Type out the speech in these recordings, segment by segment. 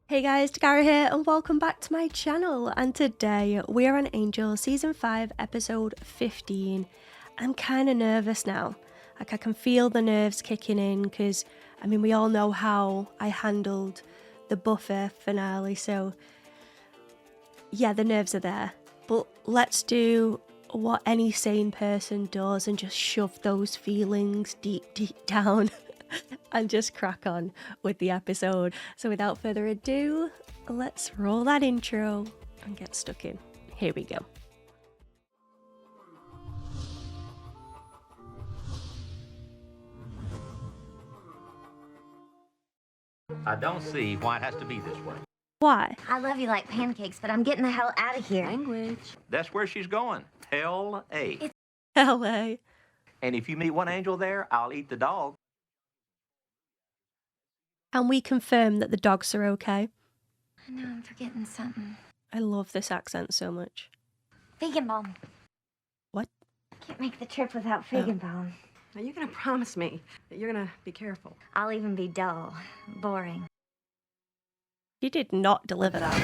Hey guys, Dakara here and welcome back to my channel, and today we are on Angel Season 5 Episode 15. I'm kind of nervous now, like I can feel the nerves kicking in because, I mean, we all know how I handled the buffer finale, so yeah, the nerves are there. But let's do what any sane person does and just shove those feelings deep down. And just crack on with the episode. So without further ado, let's roll that intro and get stuck in. Here we go. I don't see why it has to be this way. Why? I love you like pancakes, but I'm getting the hell out of here. Language. That's where she's going. L.A. LA. And if you meet one angel there, I'll eat the dog. And we confirm that the dogs are okay. I know I'm forgetting something. I love this accent so much. Feigenbaum. What? Can't make the trip without Feigenbaum. Now you're gonna promise me that you're gonna be careful. I'll even be dull, boring. She did not deliver that.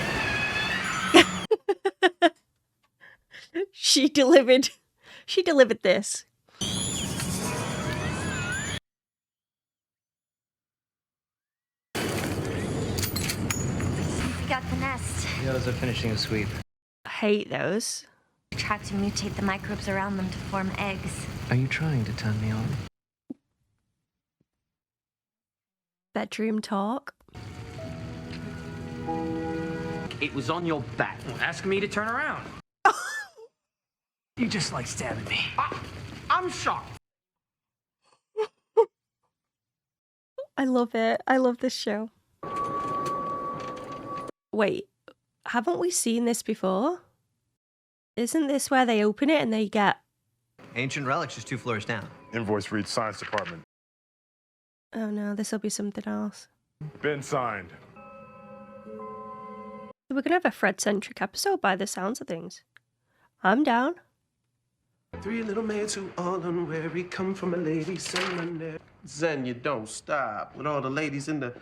She delivered this. We got the nest. The others are finishing a sweep. I hate those. Try to mutate the microbes around them to form eggs. Are you trying to turn me on? Bedroom talk. It was on your back. Ask me to turn around. You just like stabbing me. I'm shocked. I love it. I love this show. Wait, haven't we seen this before? Isn't this where they open it and they get... Ancient relics just 2 floors down. Invoice reads Science Department. Oh no, this'll be something else. Been signed. We're gonna have a Fred-centric episode by the sounds of things. I'm down. 3 little maids who all unwary come from a lady seminary. Zen, you don't stop with all the ladies in the...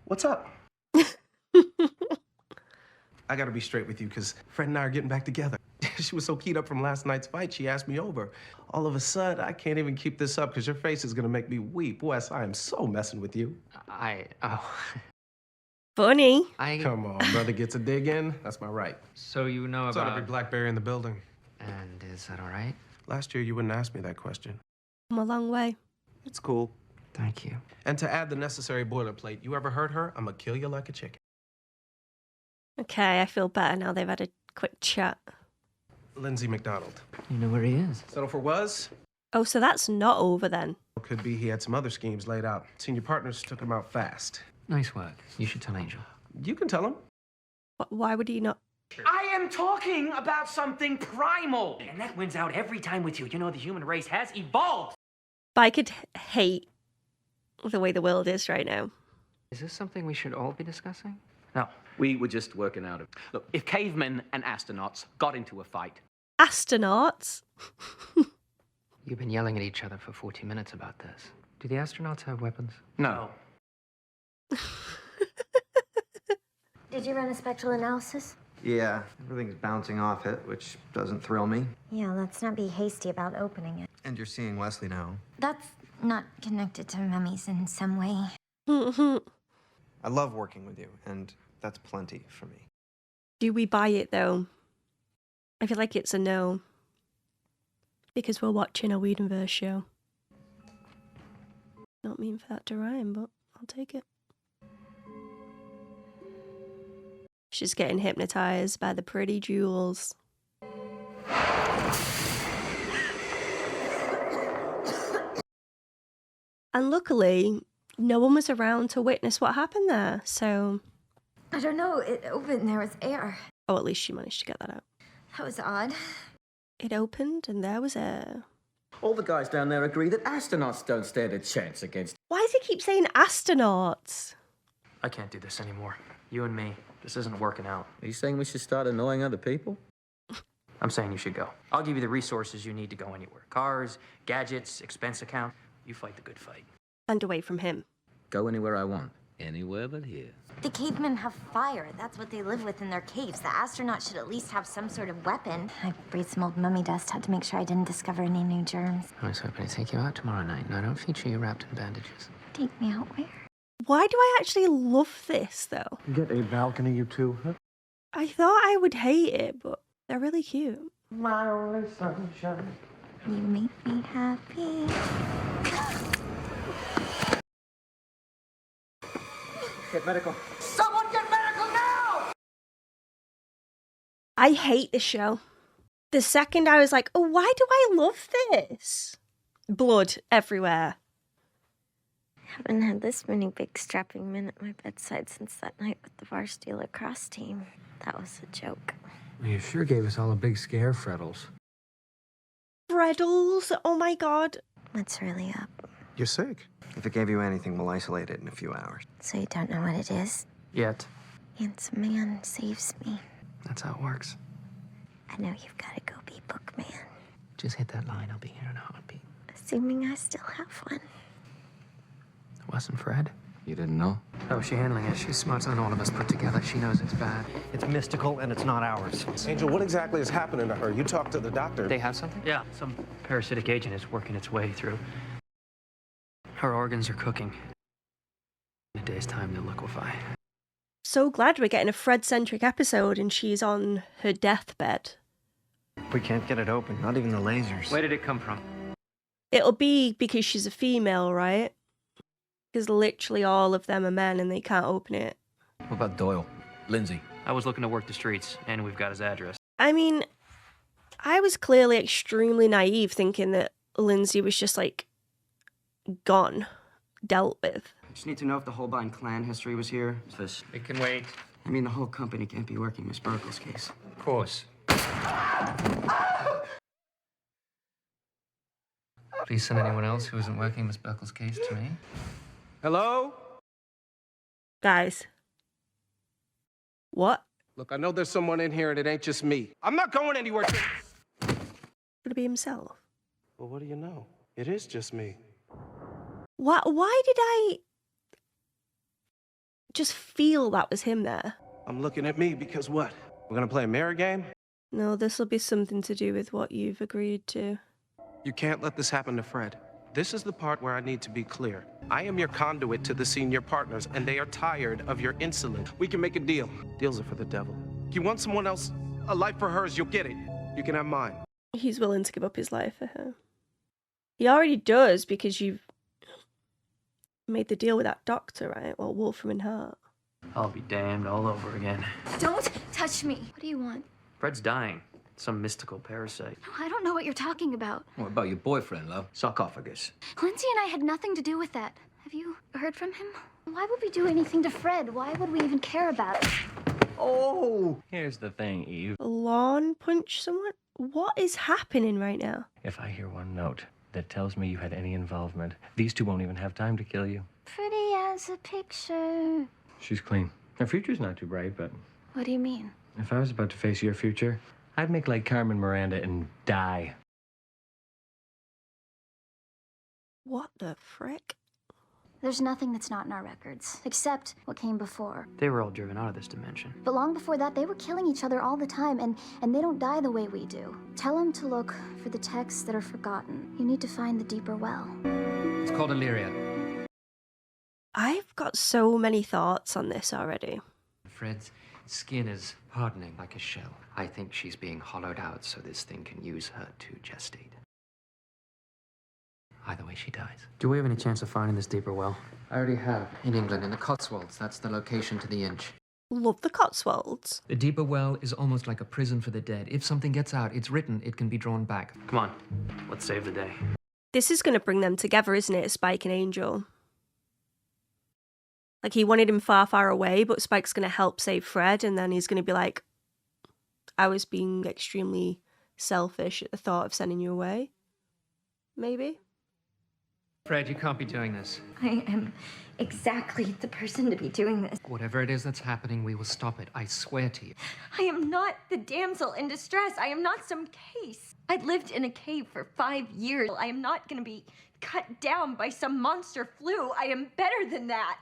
What's up? I gotta be straight with you, because Fred and I are getting back together. She was so keyed up from last night's fight, she asked me over. All of a sudden, I can't even keep this up because your face is gonna make me weep. Wes, I am so messing with you. Funny. Come on, brother gets a dig in. That's my right. So you know It's ought to about... be Blackberry in the building. And is that all right? Last year, you wouldn't ask me that question. Come a long way. It's cool. Thank you. And to add the necessary boilerplate, you ever hurt her, I'm gonna kill you like a chicken. Okay, I feel better now they've had a quick chat. Lindsay McDonald. You know where he is? Settle for was? Oh, so that's not over then. Could be he had some other schemes laid out. Senior partners took him out fast. Nice work. You should tell Angel. You can tell him. Why would he not? I am talking about something primal. And that wins out every time with you. You know, the human race has evolved. But I could hate the way the world is right now. Is this something we should all be discussing? No, we were just working out of... Look, if cavemen and astronauts got into a fight... Astronauts? You've been yelling at each other for 40 minutes about this. Do the astronauts have weapons? No. Did you run a spectral analysis? Yeah, everything's bouncing off it, which doesn't thrill me. Yeah, let's not be hasty about opening it. And you're seeing Wesley now. That's not connected to mummies in some way. I love working with you, and that's plenty for me. Do we buy it though? I feel like it's a no. Because we're watching a Whedonverse show. Not mean for that to rhyme, but I'll take it. She's getting hypnotized by the pretty jewels. And luckily, no one was around to witness what happened there, so... I don't know, it opened, there was air. Oh, at least she managed to get that out. That was odd. It opened and there was air. All the guys down there agree that astronauts don't stand a chance against... Why does he keep saying astronauts? I can't do this anymore. You and me. This isn't working out. Are you saying we should start annoying other people? I'm saying you should go. I'll give you the resources you need to go anywhere. Cars, gadgets, expense account. You fight the good fight. And away from him. Go anywhere I want. Anywhere but here. The cavemen have fire. That's what they live with in their caves. The astronauts should at least have some sort of weapon. I breathed some old mummy dust, had to make sure I didn't discover any new germs. I was hoping to take you out tomorrow night, and I don't feature you wrapped in bandages. Take me out where? Why do I actually love this, though? Get a balcony, you two. Huh? I thought I would hate it, but they're really cute. My only sunshine. You make me happy. Get medical. Someone get medical now! I hate this show. The second I was like, oh, why do I love this? Blood everywhere. Haven't had this many big strapping men at my bedside since that night with the varsity lacrosse team. That was a joke. You sure gave us all a big scare, Freddles. Freddles, oh my god. What's really up? You're sick. If it gave you anything, we'll isolate it in a few hours. So you don't know what it is? Yet. Handsome man saves me. That's how it works. I know you've got to go be bookman. Just hit that line, I'll be here in a heartbeat. Assuming I still have one. It wasn't Fred. You didn't know? How is she handling it? She's smarter than all of us put together. She knows it's bad. It's mystical and it's not ours. Angel, what exactly is happening to her? You talked to the doctor. They have something? Yeah, some parasitic agent is working its way through. Her organs are cooking. In a day's time, they'll liquefy. So glad we're getting a Fred-centric episode and she's on her deathbed. We can't get it open, not even the lasers. Where did it come from? It'll be because she's a female, right? Because literally all of them are men and they can't open it. What about Doyle? Lindsay? I was looking to work the streets, and we've got his address. I mean, I was clearly extremely naive thinking that Lindsay was just like gone, dealt with. I just need to know if the Holbein clan history was here. This. It can wait. I mean, the whole company can't be working Miss Burkle's case. Of course. Please send anyone else who isn't working Miss Burkle's case to me. Hello? Guys. What? Look, I know there's someone in here and it ain't just me. I'm not going anywhere. Could it be himself? Well, what do you know? It is just me. Why did I just feel that was him there? I'm looking at me because what? We're gonna play a mirror game? No, this will be something to do with what you've agreed to. You can't let this happen to Fred. This is the part where I need to be clear. I am your conduit to the senior partners, and they are tired of your insolence. We can make a deal. Deals are for the devil. If you want someone else, a life for hers, you'll get it. You can have mine. He's willing to give up his life for her. He already does because you've made the deal with that doctor, right? Well, Wolfram and Hart. I'll be damned all over again. Don't touch me. What do you want? Fred's dying. Some mystical parasite. No, I don't know what you're talking about. What about your boyfriend, love? Sarcophagus. Lindsay and I had nothing to do with that. Have you heard from him? Why would we do anything to Fred? Why would we even care about it? Oh! Here's the thing, Eve. Lawn punch someone? What is happening right now? If I hear one note that tells me you had any involvement, these two won't even have time to kill you. Pretty as a picture. She's clean. Her future's not too bright, but What do you mean? if I was about to face your future, I'd make like Carmen Miranda and die. What the frick? There's nothing that's not in our records, except what came before. They were all driven out of this dimension. But long before that, they were killing each other all the time, and they don't die the way we do. Tell them to look for the texts that are forgotten. You need to find the deeper well. It's called Illyria. I've got so many thoughts on this already. Fred's skin is hardening like a shell. I think she's being hollowed out so this thing can use her to gestate. Either way, she dies. Do we have any chance of finding this deeper well? I already have. In England, in the Cotswolds. That's the location to the inch. Love the Cotswolds. The deeper well is almost like a prison for the dead. If something gets out, it's written, it can be drawn back. Come on, let's save the day. This is going to bring them together, isn't it, Spike and Angel? Like, he wanted him far, far away, but Spike's going to help save Fred, and then he's going to be like, I was being extremely selfish at the thought of sending you away. Maybe? Fred, you can't be doing this. I am exactly the person to be doing this. Whatever it is that's happening, we will stop it. I swear to you. I am not the damsel in distress. I am not some case. I lived in a cave for 5 years. I am not going to be cut down by some monster flu. I am better than that.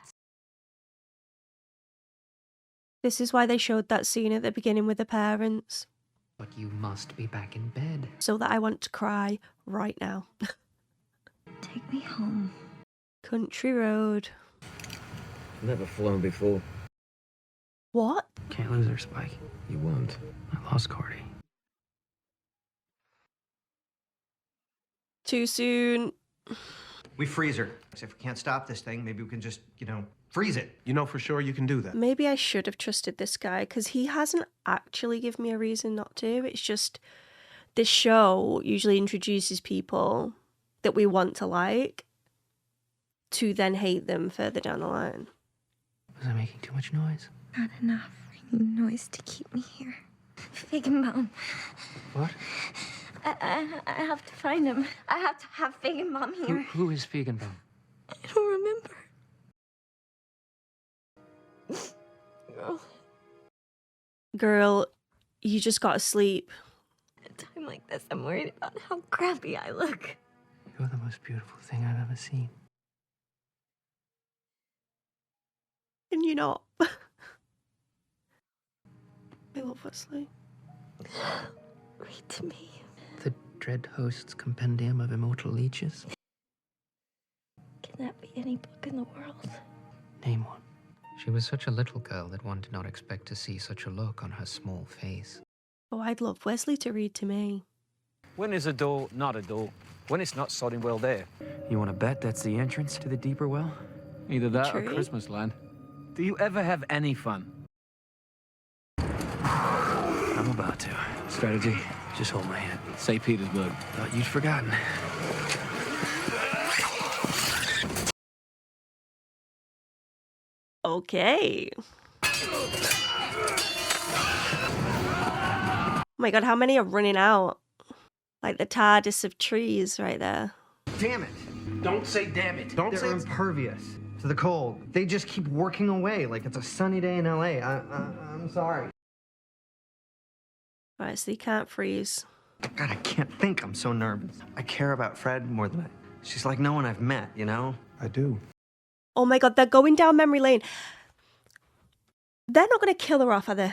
This is why they showed that scene at the beginning with the parents. But you must be back in bed. So that I want to cry right now. Take me home. Country road. Never flown before. What? Can't lose her, Spike. You won't. I lost Cordy. Too soon. We freeze her. If we can't stop this thing, maybe we can just, freeze it. You know for sure you can do that. Maybe I should have trusted this guy because he hasn't actually given me a reason not to. It's just this show usually introduces people that we want to like to then hate them further down the line. Was I making too much noise? Not enough noise to keep me here. Feigenbaum. What? I have to find him. I have to have Feigenbaum here. Who is Feigenbaum? I don't remember. Girl, you just gotta sleep. At a time like this, I'm worried about how crappy I look. You're the most beautiful thing I've ever seen. And you're not. I love Wesley. Read to me. The Dread Host's Compendium of Immortal Leeches? Can that be any book in the world? Name one. She was such a little girl that one did not expect to see such a look on her small face. Oh, I'd love Wesley to read to me. When is a door not a door? When it's not sodding well there. You want to bet that's the entrance to the deeper well? Either that True. or Christmas land. Do you ever have any fun? I'm about to. Strategy? Just hold my hand. St. Petersburg. Thought you'd forgotten. Okay. Oh my god, how many are running out? Like the TARDIS of trees right there. Damn it. Don't say damn it. Don't They're say impervious to the cold. They just keep working away like it's a sunny day in LA. I'm sorry. Right, so you can't freeze. God, I can't think. I'm so nervous. I care about Fred more than she's like no one I've met, I do. Oh my god, they're going down memory lane. They're not going to kill her off, are they?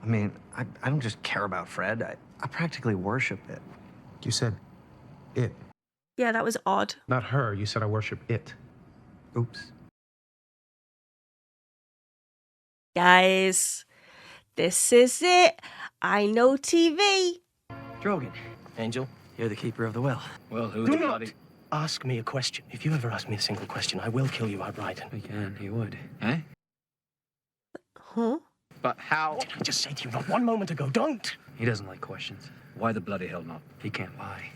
I mean, I don't just care about Fred. I practically worship it. You said it, Yeah, that was odd. not her. You said I worship it. Oops. Guys, this is it. I know TV. Drogon. Angel, you're the keeper of the well. Well, who Do the not bloody... ask me a question. If you ever ask me a single question, I will kill you outright. We can, he would. Eh? Huh? But how... What did I just say to you not one moment ago? Don't! He doesn't like questions. Why the bloody hell not? He can't lie.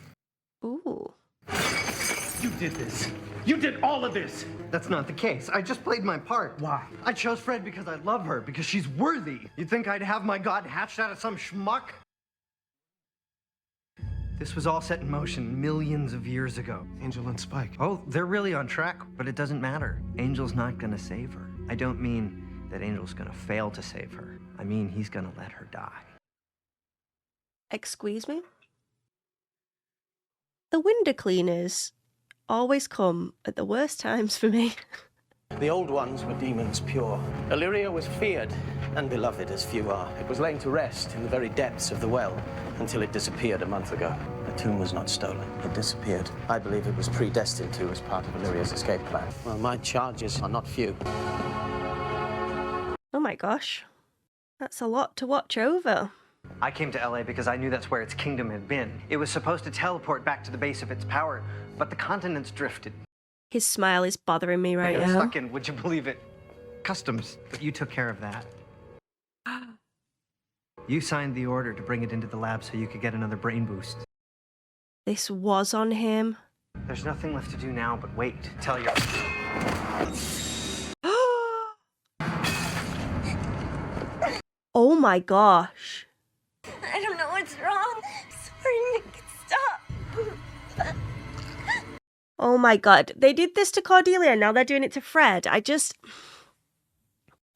Ooh. You did this. You did all of this. That's not the case. I just played my part. Why? I chose Fred because I love her, because she's worthy. You'd think I'd have my god hatched out of some schmuck? This was all set in motion millions of years ago. Angel and Spike. Oh, they're really on track, but it doesn't matter. Angel's not gonna save her. I don't mean that Angel's gonna fail to save her. I mean he's gonna let her die. Excuse me? The window cleaners always come at the worst times for me. The old ones were demons pure. Illyria was feared and beloved as few are. It was laying to rest in the very depths of the well until it disappeared a month ago. The tomb was not stolen. It disappeared. I believe it was predestined to as part of Illyria's escape plan. Well, my charges are not few. Oh my gosh. That's a lot to watch over. I came to LA because I knew that's where its kingdom had been. It was supposed to teleport back to the base of its power, but the continents drifted. His smile is bothering me right It was now. stuck in, would you believe it, customs. But you took care of that. You signed the order to bring it into the lab so you could get another brain boost. This was on him. There's nothing left to do now but wait. Tell your... Oh my gosh. I don't know what's wrong. Sorry, Nick. Stop. Oh my god. They did this to Cordelia, now they're doing it to Fred. I'm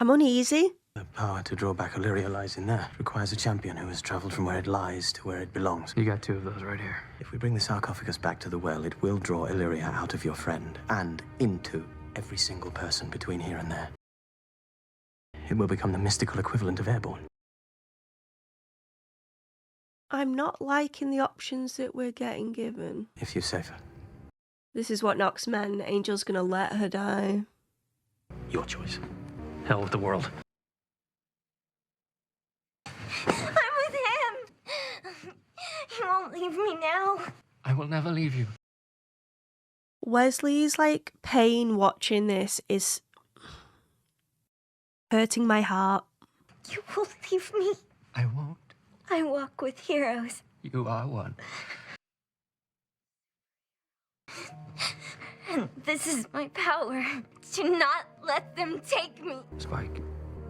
uneasy. The power to draw back Illyria lies in there. It requires a champion who has traveled from where it lies to where it belongs. You got two of those right here. If we bring the sarcophagus back to the well, it will draw Illyria out of your friend and into every single person between here and there. it will become the mystical equivalent of airborne. I'm not liking the options that we're getting given. If you save her. This is what knocks men. Angel's gonna let her die. Your choice. Hell with the world. I'm with him! He won't leave me now. I will never leave you. Wesley's, like, pain watching this is hurting my heart. You won't leave me. I won't. I walk with heroes. You are one. And this is my power. To not let them take me. Spike,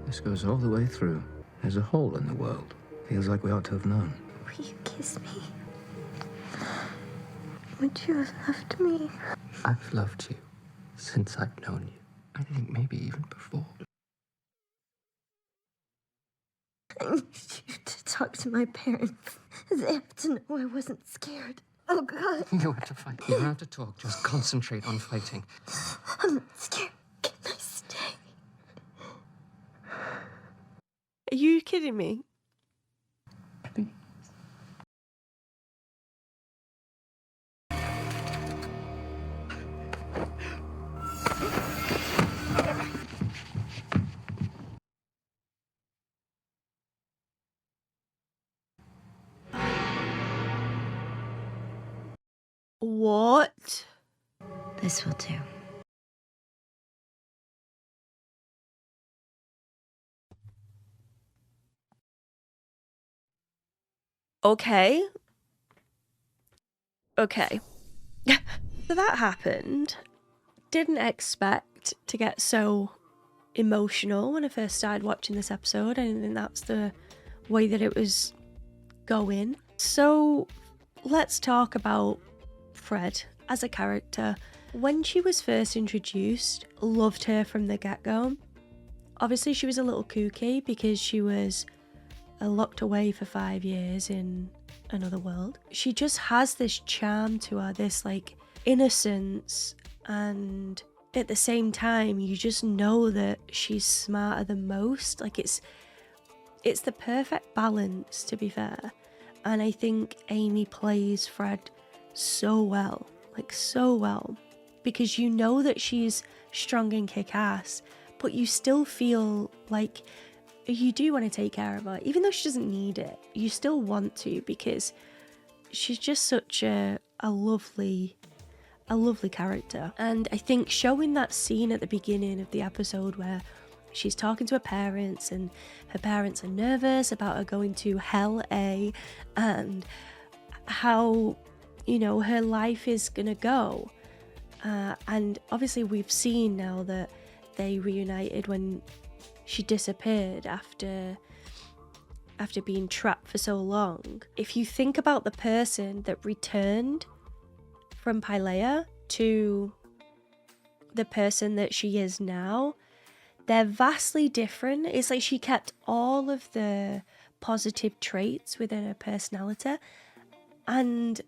this goes all the way through. There's a hole in the world. Feels like we ought to have known. Will you kiss me? Would you have loved me? I've loved you since I've known you. I think maybe even before. I need you to talk to my parents. They have to know I wasn't scared. Oh, God. You have to fight. You don't have to talk. Just concentrate on fighting. I'm not scared. Can I stay? Are you kidding me? What? This will do. Okay. Okay. So that happened. Didn't expect to get so emotional when I first started watching this episode. I didn't think that's the way that it was going. So let's talk about Fred as a character. When she was first introduced, loved her from the get-go. Obviously she was a little kooky because she was locked away for 5 years in another world. She just has this charm to her, this like innocence, and at the same time you just know that she's smarter than most. Like it's the perfect balance, to be fair. And I think Amy plays Fred so well, like so well, because you know that she's strong and kick-ass, but you still feel like you do want to take care of her, even though she doesn't need it. You still want to, because she's just such a lovely character. And I think showing that scene at the beginning of the episode where she's talking to her parents and her parents are nervous about her going to Hell A, and how, you know, her life is gonna go. And obviously we've seen now that they reunited when she disappeared after being trapped for so long. If you think about the person that returned from Pylea to the person that she is now, they're vastly different. It's like she kept all of the positive traits within her personality and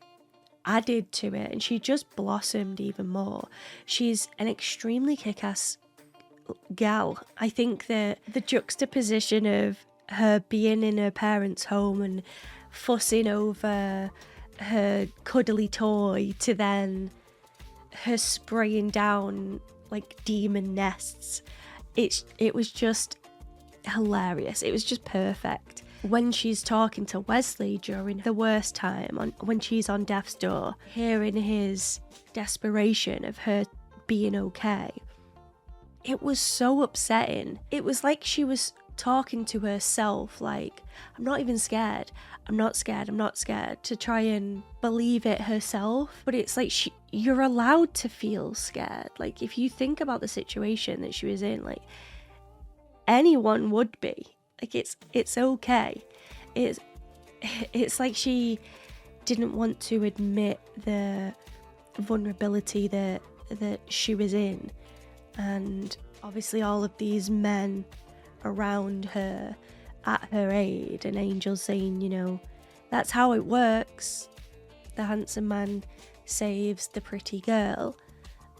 added to it, and she just blossomed even more. She's an extremely kick-ass gal. I think that the juxtaposition of her being in her parents' home and fussing over her cuddly toy to then her spraying down like demon nests, it was just hilarious. It was just perfect. When she's talking to Wesley during the worst time, when she's on death's door, hearing his desperation of her being okay, it was so upsetting. It was like she was talking to herself, like, I'm not even scared. I'm not scared. I'm not scared, to try and believe it herself. But it's like you're allowed to feel scared. Like, if you think about the situation that she was in, like, anyone would be. Like, it's okay. It's like she didn't want to admit the vulnerability that she was in. And obviously all of these men around her at her aid, and Angel saying, you know, that's how it works. The handsome man saves the pretty girl.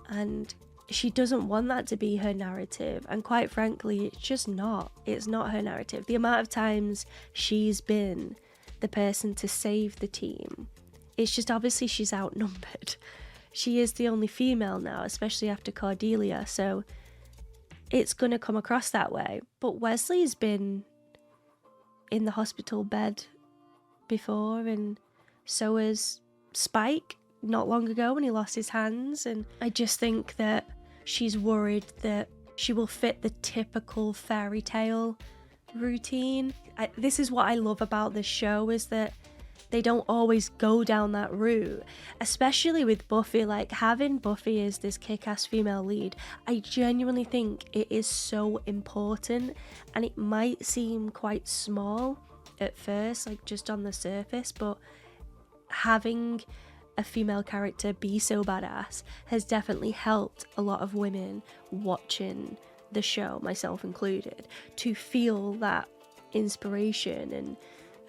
And she doesn't want that to be her narrative, and quite frankly, it's just not. It's not her narrative. The amount of times she's been the person to save the team, it's just obviously she's outnumbered. She is the only female now, especially after Cordelia, so it's gonna come across that way. But Wesley's been in the hospital bed before, and so has Spike not long ago when he lost his hands, and I just think that she's worried that she will fit the typical fairy tale routine. This is what I love about this show, is that they don't always go down that route, especially with Buffy. Like, having Buffy as this kick-ass female lead, I genuinely think it is so important, and it might seem quite small at first, like just on the surface, but having a female character be so badass has definitely helped a lot of women watching the show, myself included, to feel that inspiration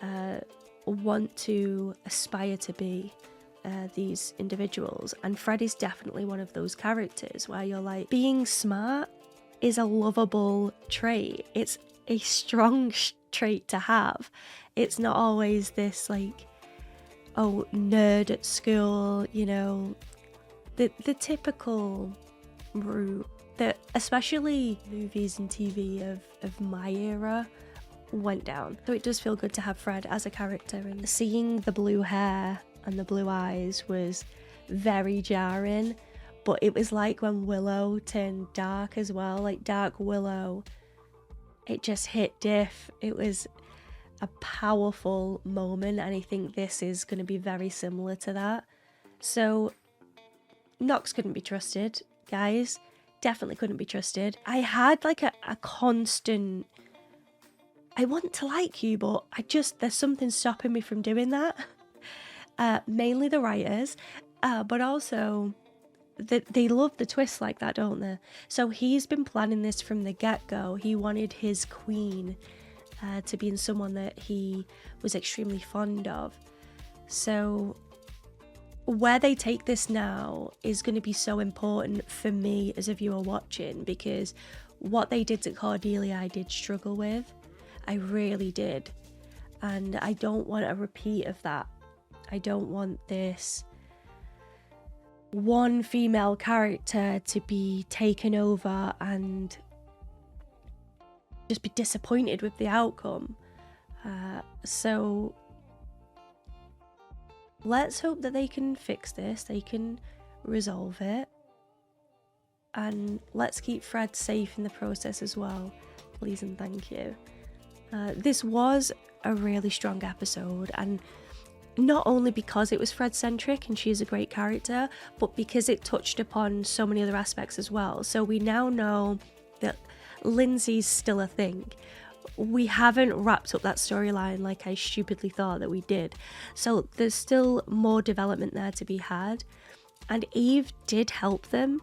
and want to aspire to be these individuals. And Fred is definitely one of those characters where you're like, being smart is a lovable trait. It's a strong trait to have. It's not always this like, oh, nerd at school, you know, the typical route that especially movies and TV of my era went down. So it does feel good to have Fred as a character, and seeing the blue hair and the blue eyes was very jarring, but it was like when Willow turned dark as well, like Dark Willow, it just hit diff. It was a powerful moment, and I think this is going to be very similar to that. So Nox couldn't be trusted, guys. Definitely couldn't be trusted. I had like a constant, I want to like you, but there's something stopping me from doing that. Mainly the writers, but also they love the twists like that, don't they? So he's been planning this from the get-go. He wanted his queen to be in someone that he was extremely fond of. So where they take this now is going to be so important for me as a viewer watching, because what they did to Cordelia I did struggle with. I really did. And I don't want a repeat of that. I don't want this one female character to be taken over and just be disappointed with the outcome. So let's hope that they can fix this, they can resolve it, and let's keep Fred safe in the process as well, please and thank you. This was a really strong episode, and not only because it was Fred centric and she is a great character, but because it touched upon so many other aspects as well. So we now know that Lindsay's still a thing. We haven't wrapped up that storyline like I stupidly thought that we did. So there's still more development there to be had. And Eve did help them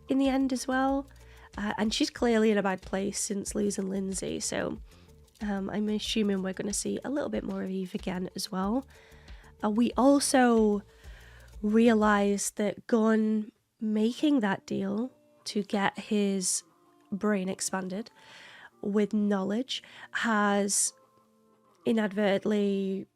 in the end as well. And she's clearly in a bad place since losing Lindsay. So I'm assuming we're going to see a little bit more of Eve again as well. We also realised that Gunn making that deal to get his brain expanded with knowledge has inadvertently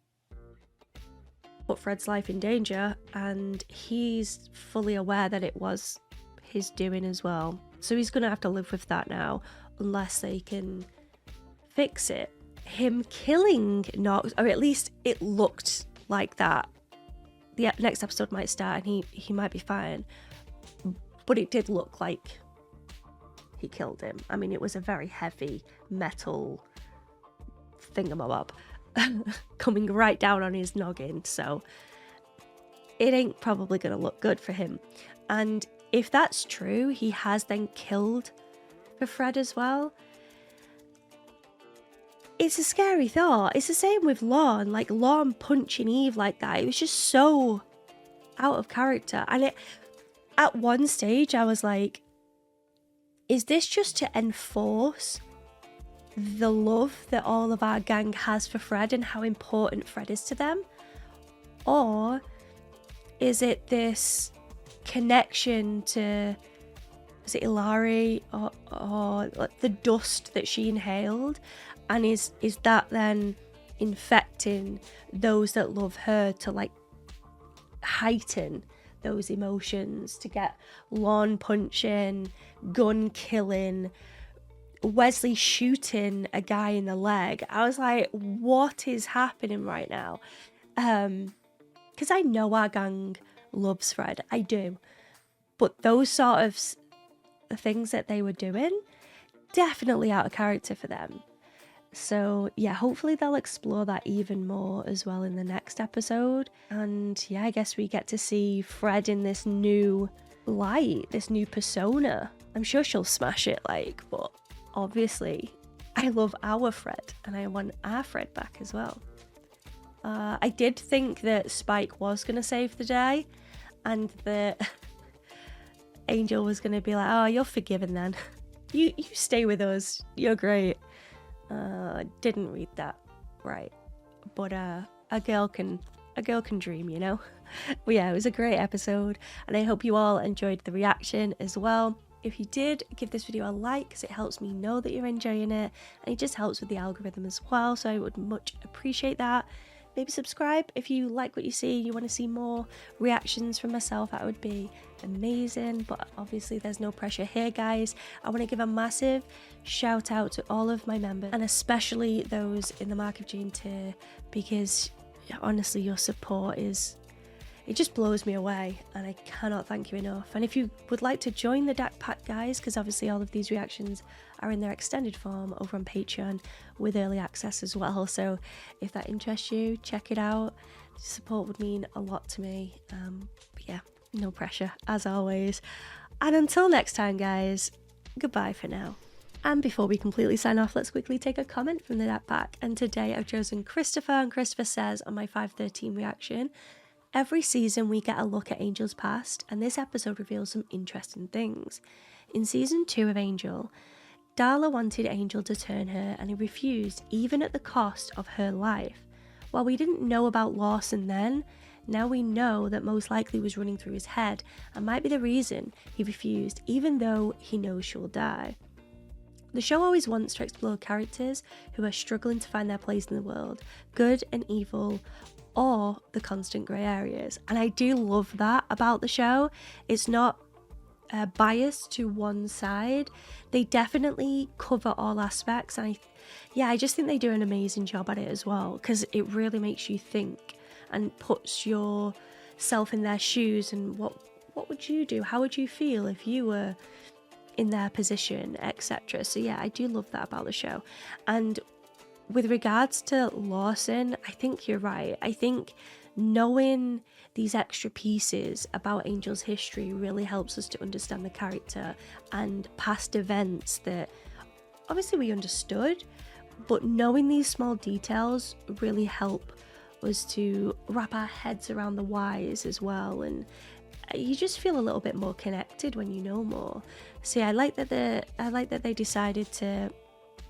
put Fred's life in danger, and he's fully aware that it was his doing as well. So he's going to have to live with that now unless they can fix it. Him killing Nox, or at least it looked like that. The next episode might start and he might be fine, but it did look like he killed him. I mean, it was a very heavy metal thingamabob coming right down on his noggin, so it ain't probably gonna look good for him. And if that's true, he has then killed for Fred as well. It's a scary thought. It's the same with Lorne. Like, Lorne punching Eve like that, it was just so out of character. And at one stage I was like, is this just to enforce the love that all of our gang has for Fred and how important Fred is to them? Or is it this connection to is it Ilari or like the dust that she inhaled, and is that then infecting those that love her to like heighten those emotions, to get lawn punching, gun killing, Wesley shooting a guy in the leg. I was like, what is happening right now? Because I know our gang loves Fred, I do, but those sort of things that they were doing, definitely out of character for them. So yeah, hopefully they'll explore that even more as well in the next episode. And yeah, I guess we get to see Fred in this new light, this new persona. I'm sure she'll smash it, like, but obviously I love our Fred and I want our Fred back as well. I did think that Spike was going to save the day and that Angel was going to be like, oh, you're forgiven then. You stay with us. You're great. Didn't read that right. But a girl can dream, you know? But yeah, it was a great episode and I hope you all enjoyed the reaction as well. If you did, give this video a like because it helps me know that you're enjoying it and it just helps with the algorithm as well, so I would much appreciate that. Maybe subscribe if you like what you see, you want to see more reactions from myself, that would be amazing, but obviously there's no pressure here, guys. I want to give a massive shout out to all of my members and especially those in the Mark of June tier, because honestly your support it just blows me away and I cannot thank you enough. And if you would like to join the DAC pack, guys, because obviously all of these reactions are in their extended form over on Patreon with early access as well, so if that interests you, check it out. Support would mean a lot to me. But yeah, no pressure as always, and until next time, guys, goodbye for now. And before we completely sign off, let's quickly take a comment from the DAC pack, and today I've chosen Christopher, and Christopher says on my 513 reaction, every season we get a look at Angel's past, and this episode reveals some interesting things. In season 2 of Angel, Darla wanted Angel to turn her and he refused, even at the cost of her life. While we didn't know about Lawson then, now we know that most likely was running through his head and might be the reason he refused, even though he knows she'll die. The show always wants to explore characters who are struggling to find their place in the world, good and evil, or the constant grey areas, and I do love that about the show. It's not biased to one side. They definitely cover all aspects, and I just think they do an amazing job at it as well, because it really makes you think and puts yourself in their shoes, and what would you do, how would you feel if you were in their position, etc. So yeah, I do love that about the show. And with regards to Lawson, I think you're right. I think knowing these extra pieces about Angel's history really helps us to understand the character and past events that obviously we understood, but knowing these small details really help us to wrap our heads around the whys as well, and you just feel a little bit more connected when you know more. So yeah, I like that they decided to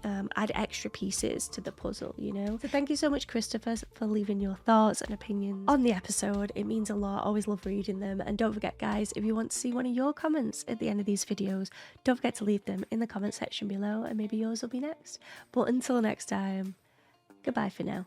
add extra pieces to the puzzle, you know. So thank you so much, Christopher, for leaving your thoughts and opinions on the episode. It means a lot. Always love reading them. And don't forget, guys, if you want to see one of your comments at the end of these videos, don't forget to leave them in the comment section below and maybe yours will be next. But until next time, goodbye for now.